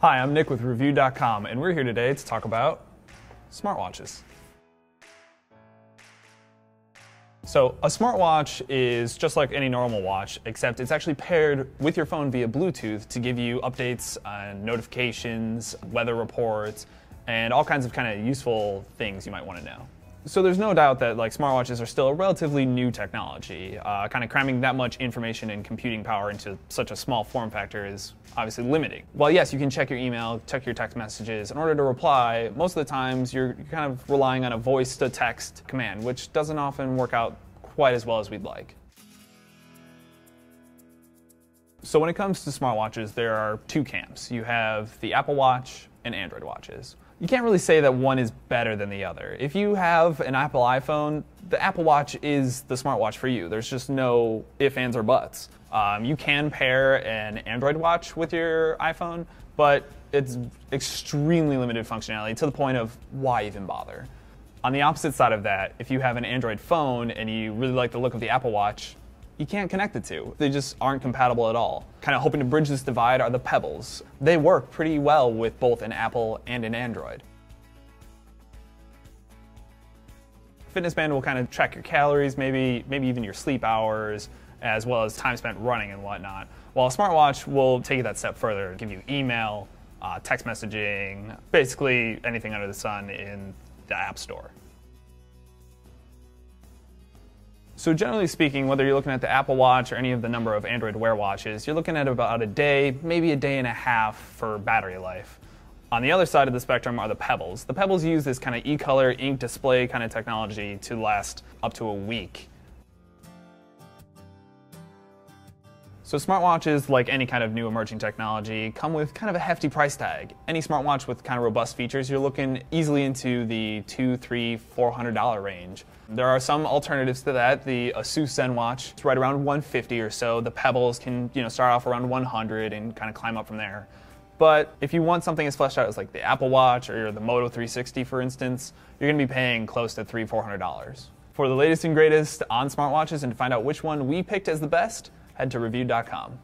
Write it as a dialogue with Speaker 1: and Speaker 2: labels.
Speaker 1: Hi, I'm Nick with Review.com, and we're here today to talk about smartwatches. So a smartwatch is just like any normal watch, except it's actually paired with your phone via Bluetooth to give you updates on notifications, weather reports, and all kinds of kind of useful things you might want to know. So there's no doubt that smartwatches are still a relatively new technology. Kind of cramming that much information and computing power into such a small form factor is obviously limiting. While yes, you can check your email, check your text messages. In order to reply, most of the times you're kind of relying on a voice-to-text command, which doesn't often work out quite as well as we'd like. So when it comes to smartwatches, there are two camps. You have the Apple Watch and Android watches. You can't really say that one is better than the other. If you have an Apple iPhone, the Apple Watch is the smartwatch for you. There's just no ifs, ands, or buts. You can pair an Android watch with your iPhone, but it's extremely limited functionality to the point of why even bother? On the opposite side of that, if you have an Android phone and you really like the look of the Apple Watch, you can't connect the two. They just aren't compatible at all. Kind of hoping to bridge this divide are the Pebbles. They work pretty well with both an Apple and an Android. Fitness Band will kind of track your calories, maybe even your sleep hours, as well as time spent running and whatnot. While a smartwatch will take it that step further, give you email, text messaging, basically anything under the sun in the App Store. So generally speaking, whether you're looking at the Apple Watch or any of the number of Android Wear watches, you're looking at about a day, maybe a day and a half for battery life. On the other side of the spectrum are the Pebbles. The Pebbles use this kind of e-color ink display kind of technology to last up to a week. So smartwatches, like any kind of new emerging technology, come with kind of a hefty price tag. Any smartwatch with kind of robust features, you're looking easily into the $200, $300, $400 range. There are some alternatives to that. The Asus ZenWatch is right around $150 or so. The Pebbles can start off around $100 and kind of climb up from there. But if you want something as fleshed out as like the Apple Watch or the Moto 360, for instance, you're going to be paying close to $300, $400. For the latest and greatest on smartwatches and to find out which one we picked as the best, head to Review.com.